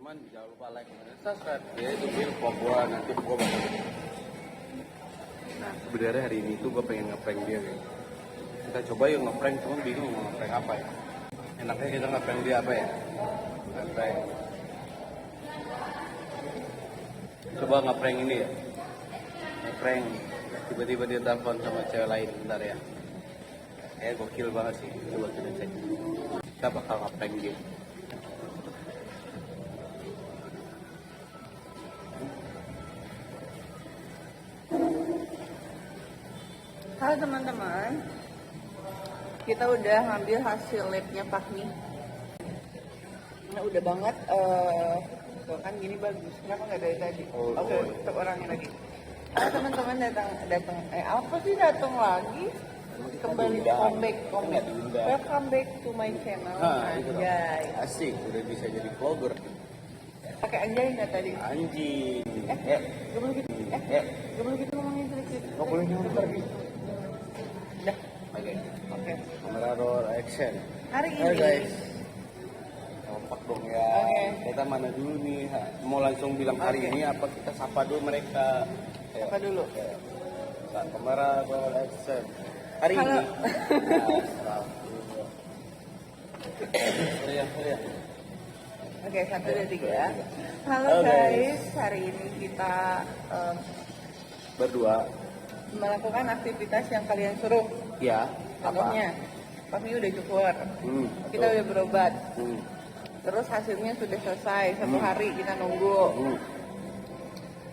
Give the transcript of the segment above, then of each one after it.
teman-teman jangan lupa like dan subscribe ya, itu info gua nanti gua bakal. Nah sebenarnya hari ini tuh gua pengen ngeprank dia nih. Kita coba yuk ngeprank, cuma bingung mau ngeprank apa ya. Enaknya kita ngeprank dia apa ya? Ngeprank. Coba ngeprank ini ya. Ngeprank tiba-tiba dia telepon sama cewek lain, bentar ya. Gokil banget sih, coba kita cek. Kita bakal ngeprank dia. Halo teman-teman, kita udah ngambil hasil labnya Fahmi. Nah, udah banget, tuh kan gini bagus. Kenapa nggak dari tadi? Oke, tetap orangnya lagi. Halo teman-teman, datang. Apa sih datang lagi? Kembali comeback. Welcome back to my channel. Anjay. Asik, udah bisa jadi vlogger. Pakai anjay nggak tadi? Anjing. Gak boleh gitu. Gak boleh gitu ngomongin sedikit. Nggak boleh ngomong. Dah. Oke. Kamera roll action. Hari ini. Hai guys. Kompak dong ya. Oke. Kita mana dulu nih? Mau langsung bilang hari ini apa kita sapa dulu mereka? Sapa dulu. Kamera roll action. Hari Halo. ini. Ya. Oke, 1, 2, 3. Halo guys, hari ini kita Berdua. melakukan aktivitas yang kalian suruh. Ya. Contohnya, Fahmi udah cukur, kita udah berobat, terus hasilnya sudah selesai, 1 hari kita nunggu.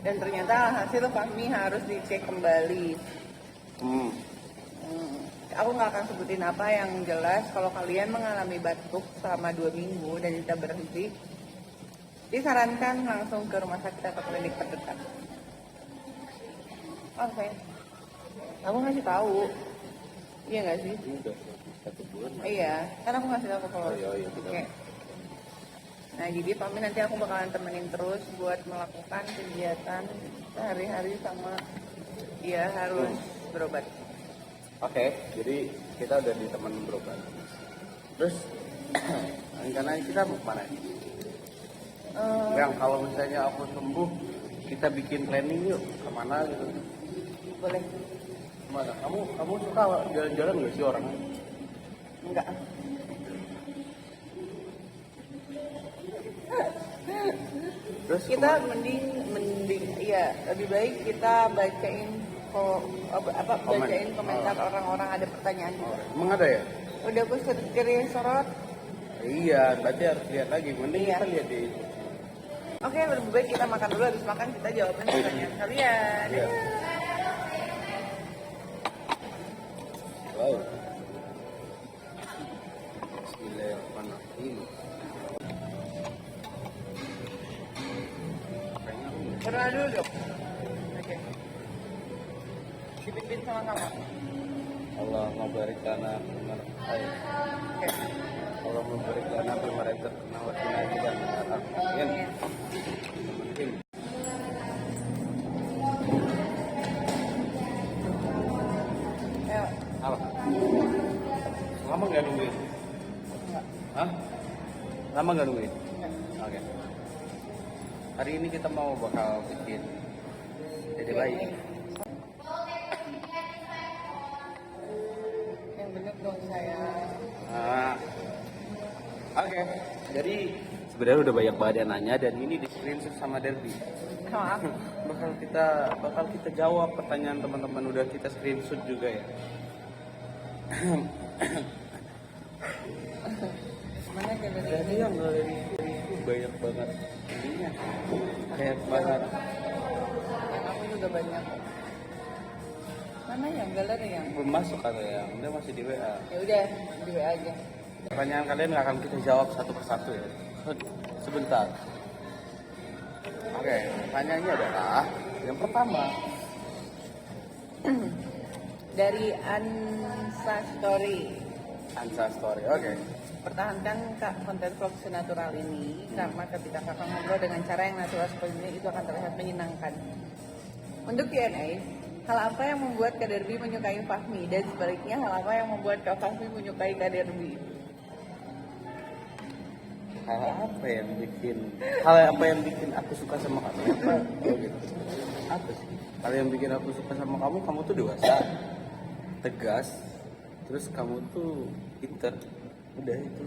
Dan ternyata hasil Fahmi harus dicek kembali. Aku nggak akan sebutin apa, yang jelas kalau kalian mengalami batuk selama 2 minggu dan tidak berhenti, disarankan langsung ke rumah sakit atau klinik terdekat. Oke, aku ngasih tahu, iya nggak sih? Udah 1 bulan. Iya, kan aku ngasih tahu kalau. Iya. Oke. Nah, jadi Fahmi nanti aku bakalan temenin terus buat melakukan kegiatan sehari-hari sama dia harus berobat. Oke, jadi kita udah di teman berobat. Terus rencananya kita mau kemana? Yang kalau misalnya aku sembuh, kita bikin planning yuk kemana gitu. Boleh? Kemana? Kamu suka jalan-jalan nggak sih orangnya? Enggak. Terus Kita mending iya, lebih baik kita bacain bacain komentar orang-orang, ada pertanyaan juga. Emang ada ya? Udah aku screenshot. Iya, berarti harus lihat lagi. Mending Iya. kita lihat di. Oke, lebih baik kita makan dulu, habis makan kita jawabin pertanyaan kalian. Iya. Wow. Bismillahirrahmanirrahim. Berdoa dulu dong. Oke. Dipimpin sama-sama. Allah memberi lana Oke. Allah memberi lana bimaret terkena wakina dan amin. Ayo. Apa? Lama nggak nungguin? Hah? Lama nggak nungguin? Oke. Hari ini kita mau bakal bikin dede bayi. Yang bener dong saya. Oke. Jadi sebenarnya udah banyak banget yang nanya dan ini di screenshot sama Derby. Maaf. bakal kita jawab pertanyaan teman-teman, udah kita screenshot juga ya. Mana galeri? Jadi yang galeri itu banyak banget ininya, banyak banget. Yang aku juga banyak. Mana yang galeri yang? Belum masuk kan ya, udah masih di WA. Ya udah, di WA aja. Pertanyaan kalian nggak akan kita jawab satu persatu ya. Sebentar. Oke, pertanyaannya adalah yang pertama. Dari Ansa Story. Ansa Story, oke. Pertahankan konten vlog senatural ini karena ketika kakak ngobrol dengan cara yang natural seperti ini, itu akan terlihat menyenangkan. Untuk Q&A, hal apa yang membuat Kak Derby menyukai Fahmi, dan sebaliknya hal apa yang membuat Kak Fahmi menyukai Kak Derby? hal apa yang bikin aku suka sama kamu apa? Oh, gitu. Apa sih? Hal yang bikin aku suka sama kamu tuh dewasa, tegas, terus kamu tuh pinter. Udah itu.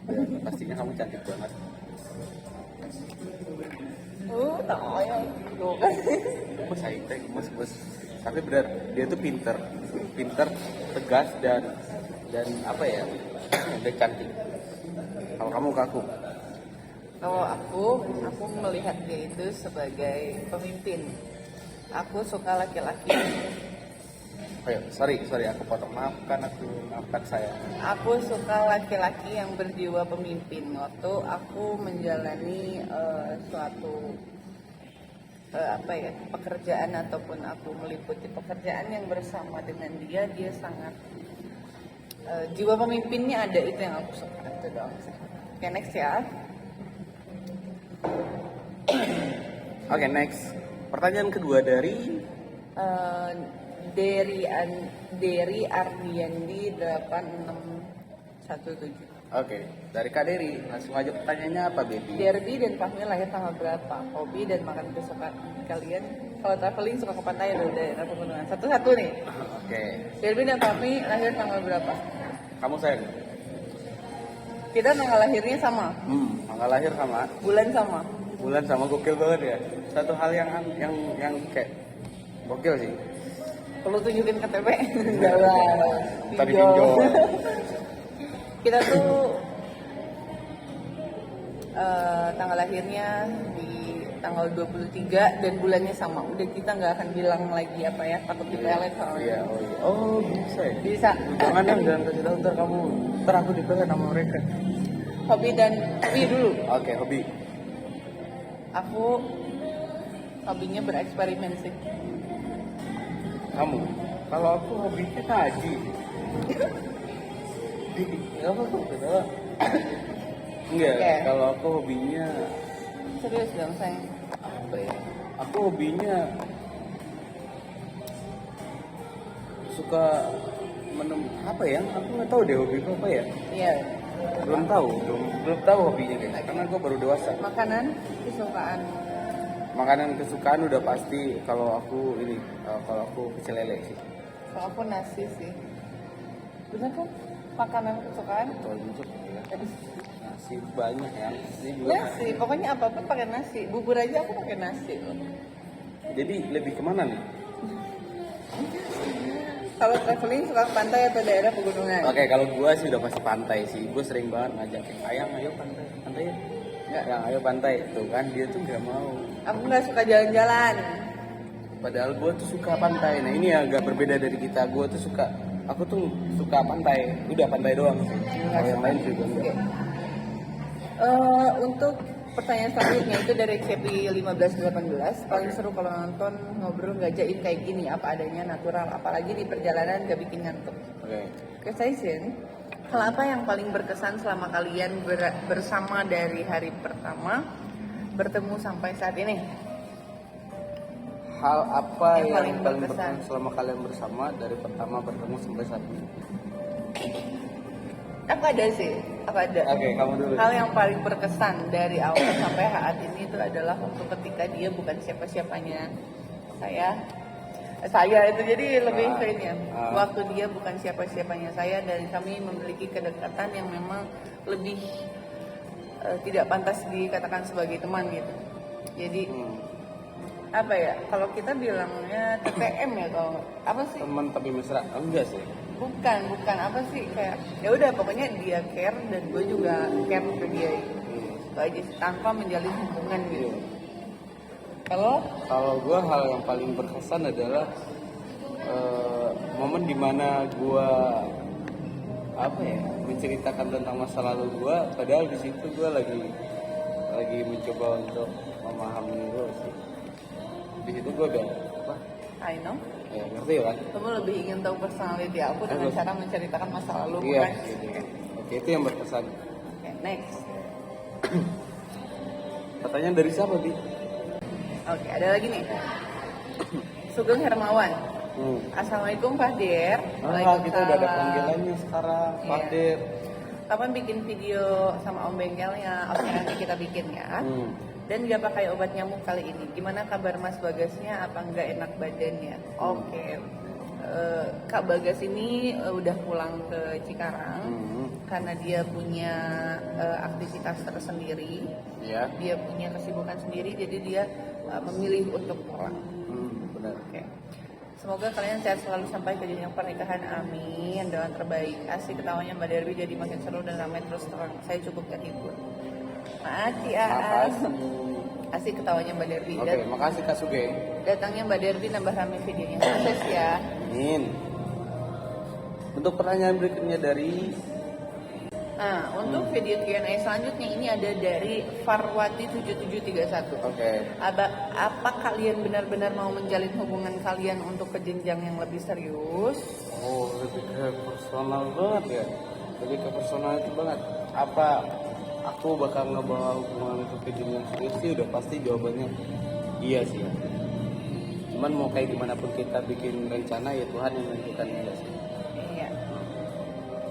Dan pastinya kamu cantik banget. Tahu ya gitu kan. Mas high-tech, mas. Tapi benar, dia tuh pinter, tegas dan apa ya, dan cantik. Kalau kamu ke aku? Kalau aku melihat dia itu sebagai pemimpin. Aku suka laki-laki. Oh ya, sorry aku potong, maafkan saya. Aku suka laki-laki yang berjiwa pemimpin. Waktu aku menjalani suatu pekerjaan ataupun aku meliputi pekerjaan yang bersama dengan dia sangat jiwa pemimpinnya ada, itu yang aku suka. Itu doang sih. Oke, next ya. Oke, next. Pertanyaan kedua dari Deri Ardiandi 8617. Oke, dari Kak Deri. Langsung aja pertanyaannya apa, baby? Derby dan Fahmi lahir tanggal berapa? Hobi dan makan kesukaan kalian? Kalau traveling suka ke pantai atau daerah pegunungan? Satu-satu nih. Oke. Derby dan Fahmi lahir tanggal berapa? Kamu sayang? Kita tanggal lahirnya sama, Tanggal lahir sama, bulan sama. bulan sama, gokil banget ya. Satu hal yang kayak gokil sih. Perlu tunjukin KTP? Enggak lah. Tadi pinjol. Kita tuh tanggal lahirnya di tanggal 23 dan bulannya sama. Udah, kita nggak akan bilang lagi apa ya, takut dipelet soalnya. Oh, bisa ya? Bisa. Jangan kasih tahu, ntar aku dipelet sama mereka. Hobi dulu. Oke, hobi. Aku hobinya bereksperimen sih. Kamu? Kalau aku hobinya ngaji. Enggak, Oke. kalau aku hobinya Serius dong sayang. apa ya? Aku hobinya suka apa ya? Aku nggak tahu deh hobiku apa ya. Iya. Belum tahu hobinya guys. Karena gue baru dewasa. Makanan kesukaan. Makanan kesukaan udah pasti kalau aku pecel lele sih. Kalau aku nasi sih. Bener kan? Makanan kesukaan. Betul juga ya. Tadi Nasi banyak ya. nasi, pokoknya apapun pakai nasi. Bubur aja aku pakai nasi loh. Jadi lebih kemana nih? Kalau traveling suka ke pantai atau daerah pegunungan? Oke, kalau gue sih udah pasti pantai sih. Gue sering banget ngajakin ayang, ayo pantai ya. Nggak. Yang ayo pantai tuh kan dia tuh nggak mau. Aku nggak suka jalan-jalan. Padahal gue tuh suka pantai. Nah ini agak berbeda dari kita. Aku tuh suka pantai. Udah pantai doang sih. Kalau yang lain juga enggak. Untuk pertanyaan selanjutnya itu dari Cepi 1518. Paling seru kalau nonton ngobrol nggak jaim kayak gini, apa adanya, natural, apalagi di perjalanan gak bikin ngantuk. Oke. Question, hal apa yang paling berkesan selama kalian bersama dari hari pertama bertemu sampai saat ini? Hal apa Yang yang paling paling berkesan berkesan selama kalian bersama dari pertama bertemu sampai saat ini? Aku ada sih, aku ada. Oke, kamu dulu. Hal yang paling berkesan dari awal sampai saat ini itu adalah waktu ketika dia bukan siapa-siapanya saya itu, jadi lebih ke ini ya. Waktu dia bukan siapa-siapanya saya dan kami memiliki kedekatan yang memang lebih tidak pantas dikatakan sebagai teman gitu. Jadi apa ya, kalau kita bilangnya TTM ya, kalau apa sih? Teman tapi mesra? Enggak sih. Bukan apa sih, kayak ya udah pokoknya dia care dan gue juga care ke dia gitu. Itu aja sih, tanpa menjalin hubungan gitu. Kalau gue hal yang paling berkesan adalah momen dimana gue menceritakan tentang masa lalu gue, padahal di situ gue lagi mencoba untuk memahami gue sih. Di situ gue udah I know, ya ngerti kan? kamu lebih ingin tahu personality aku dengan cara menceritakan masa lalu, Iya. bukan? Gitu. Oke, itu yang berkesan. Oke, next. Pertanyaan dari siapa, Bi? Oke, ada lagi nih. Sugeng Hermawan. Assalamualaikum Pak Der. Kita udah ada panggilannya sekarang, Iya. Fadir. kapan bikin video sama Om Bengkelnya? Oke, nanti kita bikin ya. Dan nggak pakai obat nyamuk kali ini. Gimana kabar Mas Bagasnya? Apa nggak enak badannya? Oke. Kak Bagas ini udah pulang ke Cikarang karena dia punya aktivitas tersendiri. Iya. Dia punya kesibukan sendiri, jadi dia memilih untuk pulang. Benar. Oke. Semoga kalian sehat selalu sampai ke jenjang pernikahan. Amin. Doa terbaik. Asik ketawanya Mbak Derby jadi makin seru dan ramai terus terang. Saya cukup terhibur. Makasih Aas. Asik ketawanya Mbak Derby. Oke, makasih Kak Suge. Datangnya Mbak Derby nambah rame videonya. Sukses ya. Amin. Untuk pertanyaan berikutnya dari Nah, untuk video Q&A selanjutnya ini ada dari Farwati7731. Oke. Apa kalian benar-benar mau menjalin hubungan kalian untuk ke jenjang yang lebih serius? Oh, lebih ke personal banget ya. Lebih ke personal itu banget. Apa aku bakal ngebawa hubungan ke jenjang serius sih udah pasti jawabannya iya sih ya. Cuman mau kayak gimana pun kita bikin rencana ya Tuhan yang menentukan ya sih. Iya.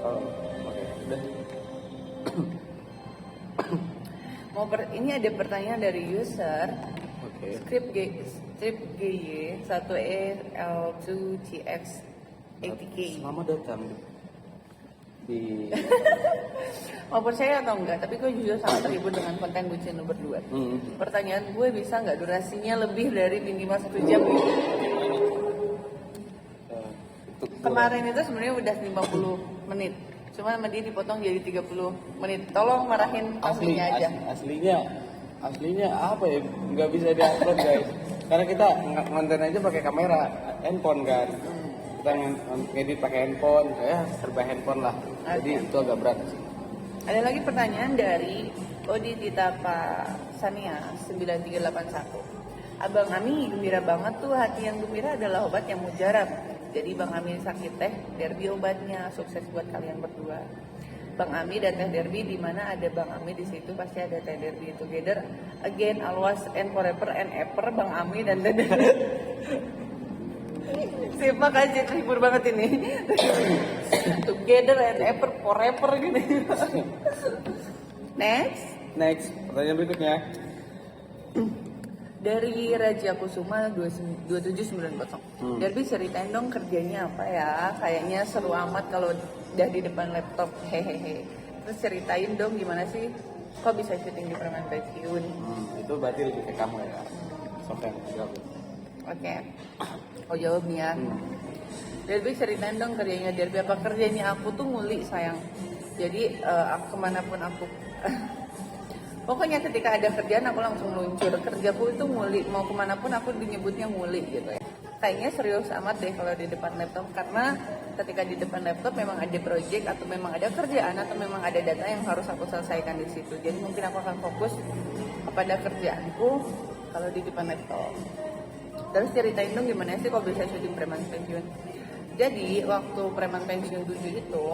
Oh, oke. Udah. Ini ada pertanyaan dari user Oke. stripgy 1EL2CX 80K. Selamat datang di Mau percaya atau enggak, tapi gue jujur sangat terhibur dengan konten bucin lu berdua. Pertanyaan gue, bisa nggak durasinya lebih dari minimal 1 jam gitu? Kemarin itu sebenarnya udah 50 menit, cuma sama dia dipotong jadi 30 menit. Tolong marahin aslinya aja. Aslinya apa ya, nggak bisa diupload guys karena kita ngonten aja pakai kamera handphone kan. Kita ngedit pakai handphone, ya serba handphone lah. Jadi itu agak berat sih. Ada lagi pertanyaan dari Odi Tita Pak Sania 9381. Abang Ami gembira banget tuh, hati yang gembira adalah obat yang mujarab. Jadi Bang Ami sakit teh, Derby obatnya. Sukses buat kalian berdua. Bang Ami dan Teh Derby, di mana ada Bang Ami di situ pasti ada Teh Derby. Together again, always and forever and ever, Bang Ami dan Teh Derby. Siapa kasih terhibur banget ini. Together and ever forever gini. Next, pertanyaan berikutnya dari Raja Kusuma 2790. Derby ceritain dong kerjanya apa ya? Kayaknya seru amat kalau udah di depan laptop. Hehehe. Terus ceritain dong gimana sih kok bisa syuting di Preman Pensiun? Itu berarti lebih ke kamu ya. Sampai jawab. Oke. Oh jawab nih ya. Derby ceritain dong kerjanya Derby. Apa kerjanya aku tuh nguli sayang. Jadi aku kemanapun aku pokoknya ketika ada kerjaan aku langsung meluncur. Kerjaku itu nguli, mau kemanapun aku dinyebutnya nguli gitu ya. Kayaknya serius amat deh kalau di depan laptop, karena ketika di depan laptop memang ada project atau memang ada kerjaan atau memang ada data yang harus aku selesaikan di situ. Jadi mungkin aku akan fokus kepada kerjaanku kalau di depan laptop. Terus ceritain dong gimana sih kok bisa syuting Preman Pensiun. Jadi waktu Preman Pensiun 7 itu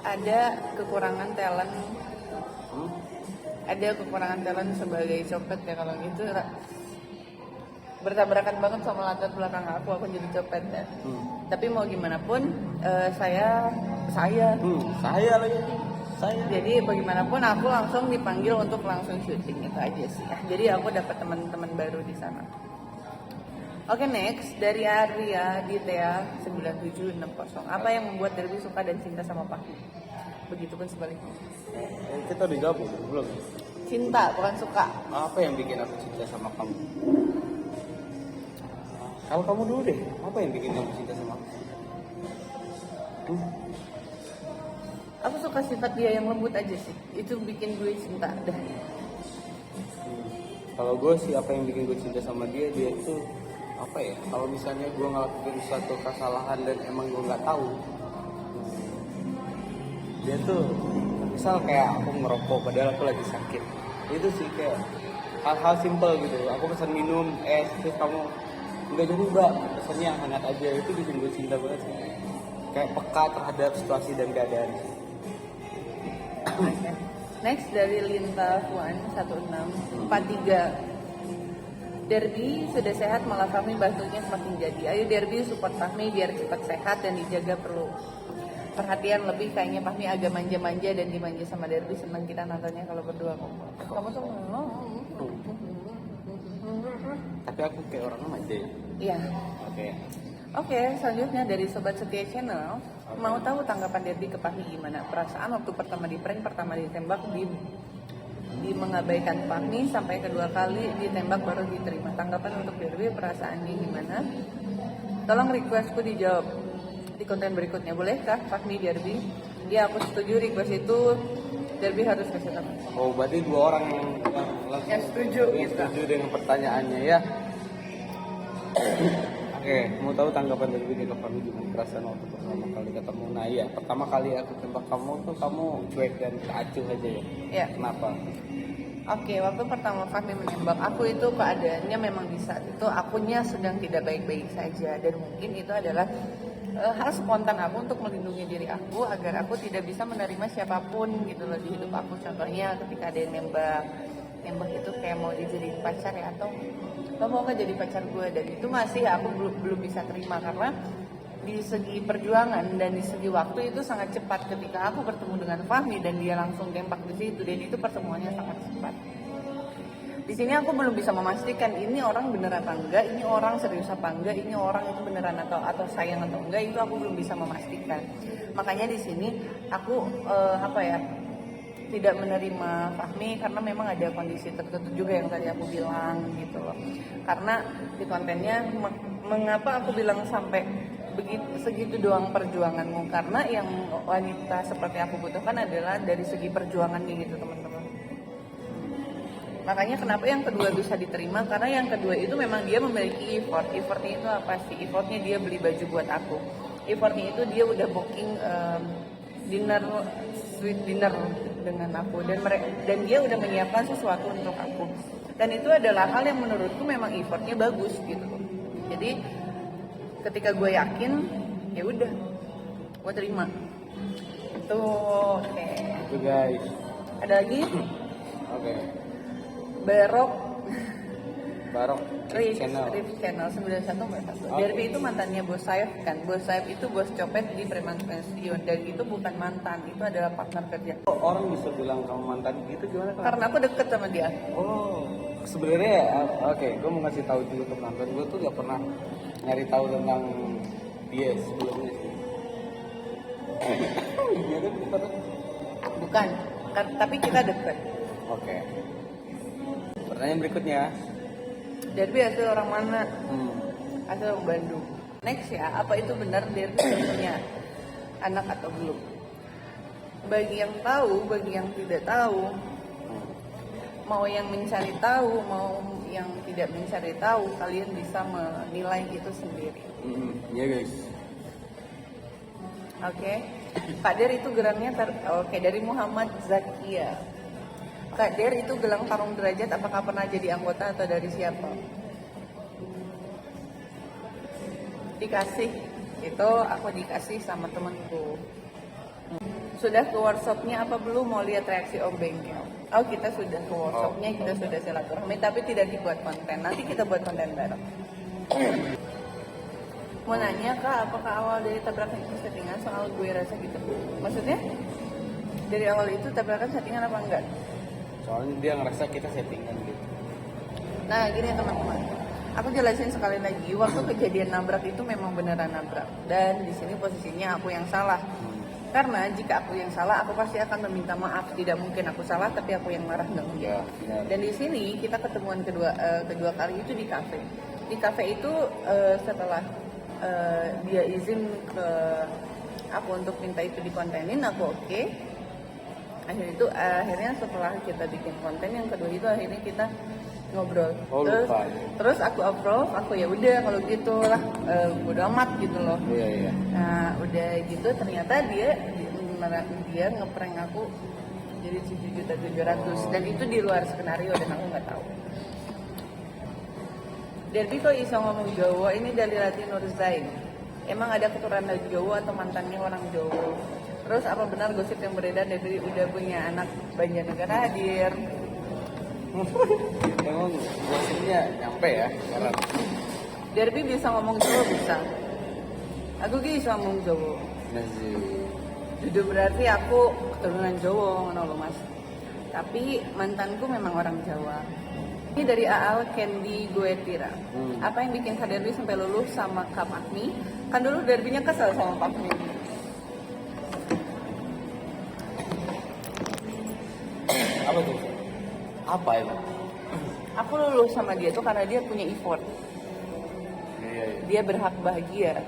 ada kekurangan talent. Ada kekurangan talent sebagai copet ya, kalau gitu bertabrakan banget sama latar belakang aku jadi copet ya. Tapi mau gimana pun saya jadi bagaimanapun aku langsung dipanggil untuk langsung syuting, itu aja sih ya. Jadi aku dapat teman-teman baru di sana. Oke, next dari Arya Ditea 9760. Apa yang membuat Derby suka dan cinta sama Paku? Begitupun sebaliknya. Kita udah jawab belum? Cinta bukan suka. Apa yang bikin aku cinta sama kamu? Kalau kamu dulu deh, apa yang bikin kamu cinta sama aku? Aku suka sifat dia yang lembut aja sih. Itu bikin gue cinta dah. Kalau gue sih apa yang bikin gue cinta sama dia itu apa ya? Kalau misalnya gue ngelakuin suatu kesalahan dan emang gue nggak tahu, dia tuh misal kayak aku ngerokok padahal aku lagi sakit, itu sih kayak hal-hal simpel gitu. Aku pesan minum es, terus kamu nggak jadi mbak, pesannya yang hangat aja, itu bikin gue cinta banget sih. Kayak peka terhadap situasi dan keadaan. Next dari Linta Fuan 1643. Derby sudah sehat, malah Fahmi bantunya semakin jadi. Ayo Derby support Fahmi biar cepat sehat dan dijaga perlu. perhatian lebih. Kayaknya Fahmi agak manja-manja dan dimanja sama Derby. Seneng kita nontonnya kalau berdua. Kamu tuh Tapi aku kayak orangnya manja ya. iya. Oke, selanjutnya dari Sobat Setia Channel, mau tahu tanggapan Derby ke Fahmi gimana? Perasaan waktu pertama di prank, pertama ditembak, di mengabaikan Fahmi, sampai kedua kali ditembak baru diterima. Tanggapan untuk Derby, perasaannya gimana? Tolong requestku dijawab di konten berikutnya. Bolehkah Fahmi Derby? Ya, aku setuju request itu Derby harus kasih tahu. Oh, berarti dua orang Yang setuju yang gitu. setuju dengan pertanyaannya ya. Oke, mau tahu tanggapan dari ke Fahmi gimana perasaan waktu pertama kali ketemu? Nah iya, pertama kali aku tembak kamu tuh kamu cuek dan acuh aja ya? Ya. Kenapa? Oke, waktu pertama Fahmi menembak aku itu keadaannya memang di saat itu akunya sedang tidak baik-baik saja, dan mungkin itu adalah hal spontan aku untuk melindungi diri aku agar aku tidak bisa menerima siapapun gitu loh di hidup aku. Contohnya ketika ada yang nembak itu kayak mau dijadiin pacar ya, atau lo mau nggak jadi pacar gue, dan itu masih aku belum bisa terima karena di segi perjuangan dan di segi waktu itu sangat cepat. Ketika aku bertemu dengan Fahmi dan dia langsung tembak di situ, dan itu pertemuannya sangat cepat. Di sini aku belum bisa memastikan ini orang bener apa enggak, ini orang serius apa enggak, ini orang itu beneran atau sayang atau enggak, itu aku belum bisa memastikan. Makanya di sini aku tidak menerima Fahmi karena memang ada kondisi tertentu juga yang tadi aku bilang gitu loh. Karena di kontennya mengapa aku bilang sampai segitu doang perjuanganmu, karena yang wanita seperti aku butuhkan adalah dari segi perjuangannya gitu teman-teman. Makanya kenapa yang kedua bisa diterima, karena yang kedua itu memang dia memiliki effortnya itu apa sih? Effortnya dia beli baju buat aku, effortnya itu dia udah booking sweet dinner dengan aku, dan dia udah menyiapkan sesuatu untuk aku, dan itu adalah hal yang menurutku memang effortnya bagus gitu. Jadi ketika gue yakin, ya udah, gue terima. Itu oke. Itu guys. Ada lagi? Oke. Barok Rif channel. 9141. Derby itu mantannya Bos Saif kan. Bos Saif itu bos copet di Preman Pensiun, dan itu bukan mantan, itu adalah partner kerja. Orang bisa bilang kamu mantan gitu gimana? Karena aku deket sama dia. Oh, sebenarnya oke, gue mau ngasih tahu juga ke penonton, gue tuh gak pernah nyari tahu tentang dia sebelumnya sih. Dia kan bukan. Bukan, tapi kita deket. Oke. Pertanyaan berikutnya. Derby asli orang mana? Asli orang Bandung. Next ya, apa itu benar Derby punya anak atau belum? Bagi yang tahu, bagi yang tidak tahu, mau yang mencari tahu, mau yang tidak mencari tahu, kalian bisa menilai itu sendiri. Iya guys. Oke. Kak Der itu gelangnya dari Muhammad Zakia. Kak Der itu gelang Tarung Derajat, apakah pernah jadi anggota atau dari siapa? Dikasih. Itu aku dikasih sama temanku. Sudah ke workshopnya apa belum? Mau lihat reaksi Om Bengkel. Oh, kita sudah ke workshopnya, kita sudah silaturahmi, tapi tidak dibuat konten. Nanti kita buat konten bareng. Mau nanya Kak, apakah awal dari tabrakan itu settingan? Soal gue rasa gitu. Maksudnya? Dari awal itu tabrakan settingan apa enggak? Soalnya dia ngerasa kita settingan gitu. Nah, gini teman-teman. Aku jelasin sekali lagi, waktu kejadian nabrak itu memang beneran nabrak. Dan di sini posisinya aku yang salah. Karena jika aku yang salah, aku pasti akan meminta maaf. Tidak mungkin aku salah, tapi aku yang marah, nggak mungkin. Ya, dan di sini kita ketemuan kedua kali itu di kafe. Di kafe itu setelah dia izin ke aku untuk minta itu dikontenin, aku oke. Akhirnya setelah kita bikin konten yang kedua itu, akhirnya kita ngobrol. Terus aku approve, aku ya udah kalau gitu lah, bodo amat gitu loh. Iya. Nah udah gitu ternyata dia ngeprank aku jadi 7.700.000, dan itu di luar skenario dan aku nggak tahu. Derby kok iso ngomong Jawa, ini dari Latin Nurzain. Emang ada keturunan Jawa atau mantannya orang Jawa? Terus apa benar gosip yang beredar Derby udah punya anak Banjarnegara hadir? Emang gosipnya nyampe ya sekarang? Derby bisa ngomong Jawa bisa. Aku ki bisa ngomong Jawa. Nasi. Itu berarti aku keturunan Jawa ngono lho Mas. Tapi mantanku memang orang Jawa. Ini dari Aal Candy Guetira. Apa yang bikin Kak Derby sampai luluh sama Kak Fahmi? Kan dulu Derbynya kesel sama Fahmi. Apa tuh? Apa itu? Aku luluh sama dia tuh karena dia punya effort. Iya. Dia berhak bahagia.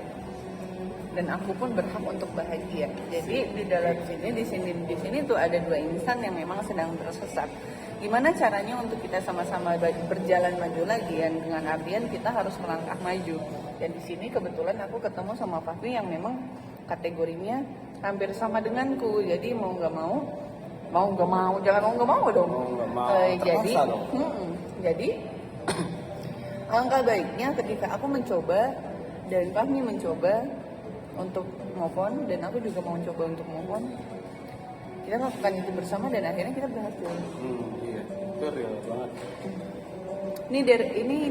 Dan aku pun berhak untuk bahagia. Jadi di dalam sini, di sini tuh ada dua insan yang memang sedang tersesat. Gimana caranya untuk kita sama-sama berjalan maju lagi? Yang dengan artian kita harus melangkah maju. Dan di sini kebetulan aku ketemu sama Fahmi yang memang kategorinya hampir sama denganku. Jadi mau nggak mau, jangan mau nggak mau dong. Mau nggak mau, Jadi, terpaksa dong. Jadi alangkah baiknya ketika aku mencoba dan Fahmi mencoba untuk move on dan aku juga mau coba untuk move on, kita lakukan itu bersama dan akhirnya kita berhasil. Iya, itu real banget. Ini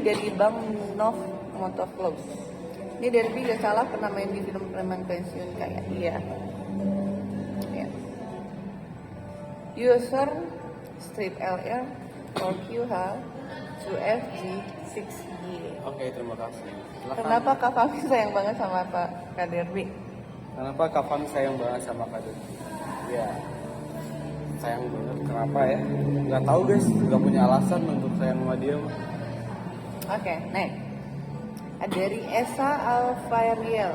dari Bang Nov Motovlog. Ini Derby gak salah pernah main di film preman pensiun kayak iya. Ya. User strip LR 4QH 2FG 6G. Oke, terima kasih. Silakan. Kenapa Kak Fahmi sayang banget sama Kak Derby? Kenapa Kapan sayang banget sama Kak Derby? Ya, sayang banget. Kenapa ya? Nggak tahu guys, nggak punya alasan untuk sayang sama dia. Oke, next. Dari Esa Alfairiel.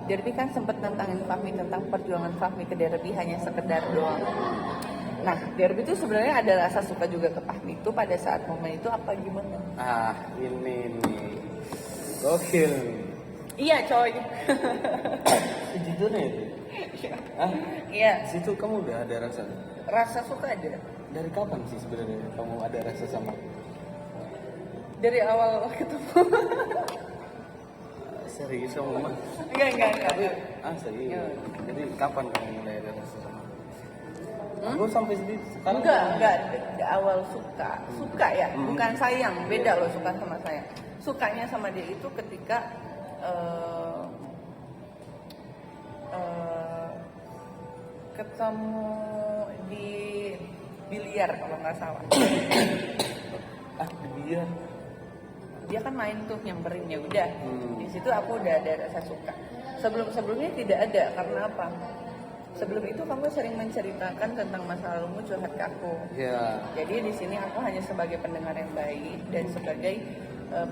Derby kan sempat nantangin Fahmi tentang perjuangan Fahmi ke Derby hanya sekedar doang. Nah, Derby itu sebenarnya ada rasa suka juga ke Fahmi itu pada saat momen itu apa gimana? Ini nih. Gokil. Iya, coy. Sejujurnya itu. Iya, Di situ kamu udah ada rasa. rasa suka ada. Dari kapan sih sebenarnya kamu ada rasa sama? Dari awal ketemu. Serius kamu mah? Enggak. Serius. Iya. Jadi kapan kamu mulai ada rasa sama? Aku sampai sekarang. Enggak, di awal suka ya, bukan sayang, beda loh suka sama sayang. Sukanya sama dia itu ketika ketemu di biliar kalau nggak salah. Dia. Dia kan main tuh nyamperin ya udah. Di situ aku udah ada rasa suka. Sebelumnya tidak ada karena apa? Sebelum itu kamu sering menceritakan tentang masa lalumu curhat ke aku. Ya. Jadi di sini aku hanya sebagai pendengar yang baik dan sebagai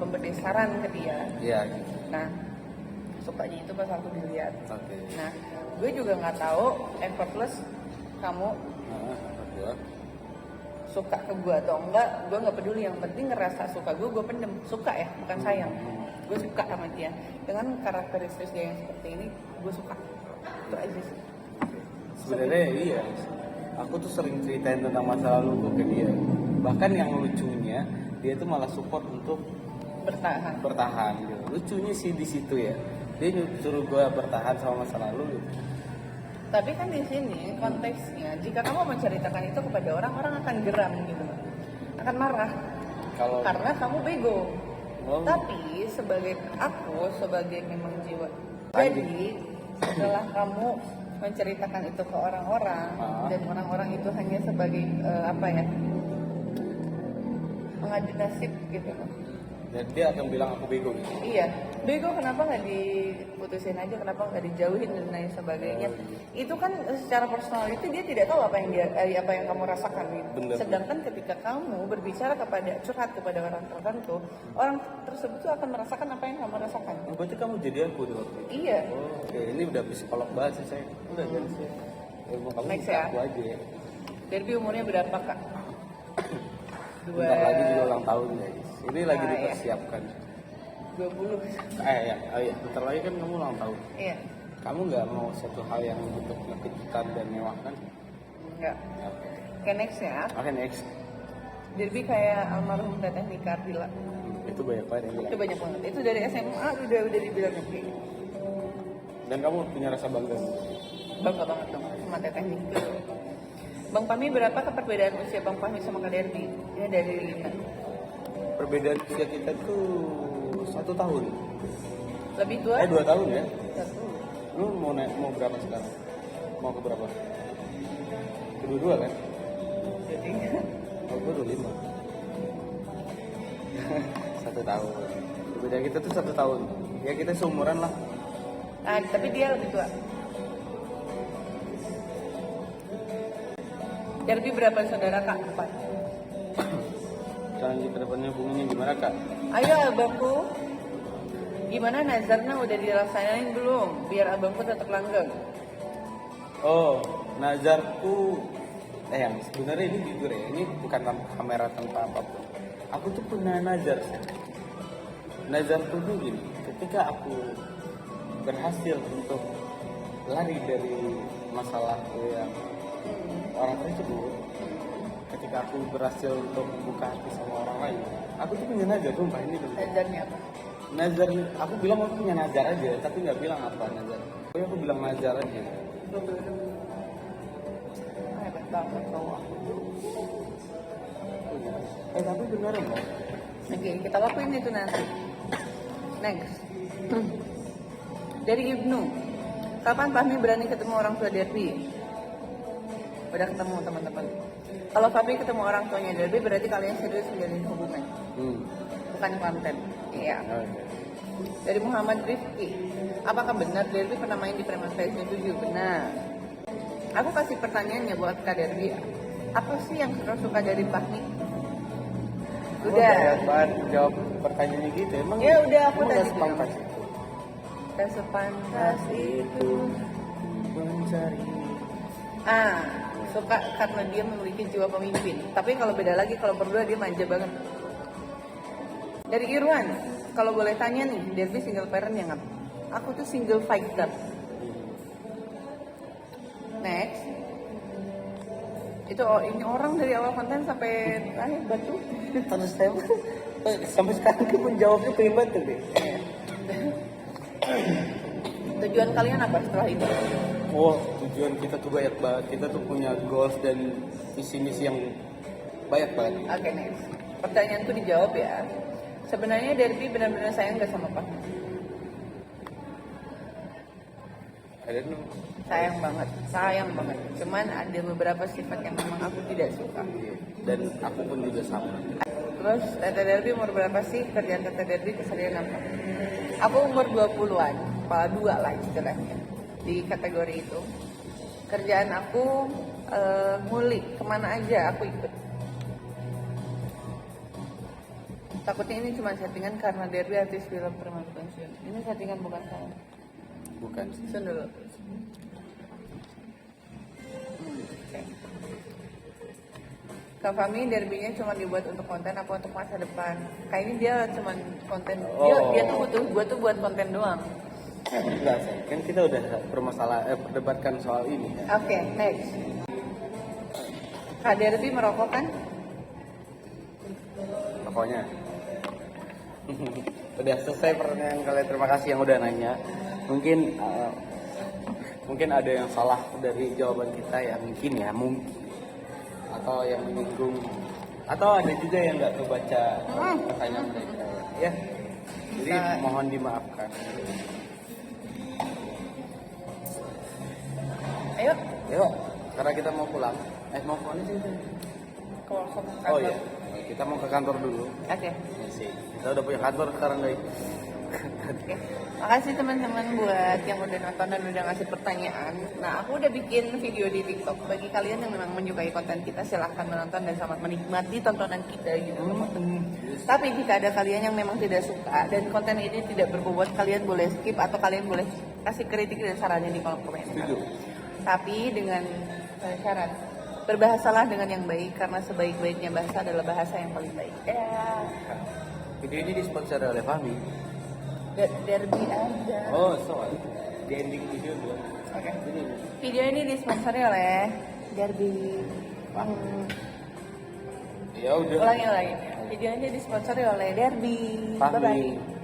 pemberi saran ke dia. Iya. Nah, sukanya itu pas aku dilihat. Oke. Nah, gue juga nggak tahu effortless kamu Gua. suka ke gue atau enggak. Gue nggak peduli, yang penting ngerasa suka gue pendem. Suka ya, bukan sayang. Gue suka sama dia. Dengan karakteristik dia yang seperti ini, gue suka. Itu aja sih. Sebenarnya iya. Aku tuh sering ceritain tentang masa lalu ke dia. Bahkan yang lucunya, dia tuh malah support untuk bertahan gitu. Lucunya sih di situ ya. Dia suruh gue bertahan sama masa lalu gitu. Tapi kan di sini konteksnya, jika kamu menceritakan itu kepada orang, orang akan geram gitu, akan marah. Karena kamu bego. Tapi sebagai memang jiwa. Jadi setelah kamu menceritakan itu ke orang-orang dan orang-orang itu hanya sebagai mengadu nasib gitu. Dan dia akan bilang aku bego gitu. Iya, bego kenapa nggak diputusin aja, kenapa nggak dijauhin dan lain sebagainya. Itu kan secara personal itu dia tidak tahu apa yang kamu rasakan gitu. Bener. Sedangkan ketika kamu berbicara curhat kepada orang tertentu, orang tersebut tuh akan merasakan apa yang kamu rasakan. Berarti kamu jadi aku tuh. Iya. Oke, ini udah psikolog banget sih saya. Udah guys ya. Ilmu kamu Next bisa ya. aku aja ya. Derby umurnya berapa kak? Bentar lagi juga ulang tahun guys. Ini lagi Nah, dipersiapkan. 20. Ya. Bentar lagi kan kamu ulang tahun. Iya. Kamu nggak mau satu hal yang bentuk kejutan dan mewah kan? Enggak. Oke. Oke, next ya. Oke, next. Derby kayak almarhum Teteh Nika Ardila. Itu banyak banget yang bilang. Itu banyak banget. Itu dari SMA udah dibilang kayak gitu. Dan kamu punya rasa bangga. Bangga banget dong sama Teteh Nika. Bang Fahmi, berapa perbedaan usia Bang Fahmi sama Kak Derby? Ini dari Lina. Perbedaan usia kita tuh 1 tahun. Lebih tua? 2 tahun ya. 1. Lu mau berapa sekarang? Mau ke berapa? Kedua-dua kan? Jadi Oh, gue 25. 1 tahun. Beda kita tuh 1 tahun. Ya kita seumuran lah. tapi dia lebih tua. Derby berapa saudara kak? 4. Sekarang kita depannya hubungannya gimana kak? Ayo abangku, gimana nazarnya udah dirasain belum? Biar abangku tetap langgeng. Oh, nazarku yang sebenarnya ini jujur ya, ini bukan tanpa kamera tanpa apapun. Aku tuh punya nazar. Nazarku tuh gini, ketika aku berhasil untuk lari dari masalahku yang orang tersebut, ketika aku berhasil untuk buka hati sama orang lain, aku tuh punya nazar, sumpah ini bener. Nazarnya apa? Nazar, aku bilang aku punya nazar aja, tapi nggak bilang apa nazar. Pokoknya aku bilang nazar aja. Hebat banget cowok. Tapi beneran loh. Oke, kita lakuin itu nanti. Next. Dari Ibnu, kapan Fahmi berani ketemu orang tua Derby? Udah ketemu teman-teman. Kalau Fahmi ketemu orang tuanya Derby berarti kalian serius menjalin hubungan, bukan konten. Iya. Dari Muhammad Rifki, apakah benar Derby pernah main di Preman Fest 7? Benar. Aku kasih pertanyaannya buat Kak Derby. Apa sih yang suka dari Fahmi? Udah. Banget jawab pertanyaannya gitu. Emang Ya udah, aku emang tadi nggak sepantas bilang. itu. Tak sepantas itu. Mencari. Suka karena dia memiliki jiwa pemimpin. Tapi kalau beda lagi, kalau berdua dia manja banget. Dari Irwan, kalau boleh tanya nih, Derby single parent yang apa? Aku tuh single fighter. Next. Itu ini orang dari awal konten sampai akhir batu. Terus saya sampai sekarang pun jawabnya pengen banget deh. Tujuan kalian apa setelah ini? Oh, tujuan kita tuh banyak banget. Kita tuh punya goals dan misi-misi yang banyak banget. Oke, next. Pertanyaanku dijawab ya. Sebenarnya Derby benar-benar sayang gak sama Pak? I don't know. Sayang banget. Cuman ada beberapa sifat yang memang aku tidak suka. Dan aku pun juga sama. Terus Tete Derby umur berapa sih? Kerjaan Tete Derby keseharian apa? Aku umur 20-an, kepala 2 lah istilahnya di kategori itu. Kerjaan aku ngulik, kemana aja aku ikut. Takutnya ini cuma settingan karena Derby artis film Preman Pensiun. Ini settingan bukan saya. Bukan. Sun dulu. Kak Fahmi, Derby-nya cuma dibuat untuk konten apa untuk masa depan? Kayaknya dia cuma konten. Dia tuh butuh buat konten doang. Enggak, kan kita udah perdebatkan soal ini ya. Oke, next. Kak Derby merokok kan? Pokoknya udah selesai pertanyaan kalian. Terima kasih yang udah nanya. Mungkin ada yang salah dari jawaban kita ya, mungkin atau yang menyinggung, atau ada juga yang nggak kebaca pertanyaan mereka ya. Jadi mohon dimaafkan. Ayo, karena kita mau pulang. Mau kemana sih? Oh iya, kita mau ke kantor dulu. Oke. Kita udah punya kantor sekarang guys. Oke. Makasih teman-teman buat yang udah nonton dan udah ngasih pertanyaan. Nah, aku udah bikin video di TikTok. Bagi kalian yang memang menyukai konten kita, silahkan menonton dan selamat menikmati tontonan kita gitu. Tapi jika ada kalian yang memang tidak suka dan konten ini tidak berbobot, kalian boleh skip atau kalian boleh kasih kritik dan sarannya di kolom komentar. Tapi dengan syarat, berbahasalah dengan yang baik karena sebaik-baiknya bahasa adalah bahasa yang paling baik. Video ini disponsori oleh Fahmi. Derby aja. Oh, soal di ending video dulu. Oke. Video ini disponsori oleh Derby. Ya udah. Ulangi. Video ini disponsori oleh Derby. Bye bye.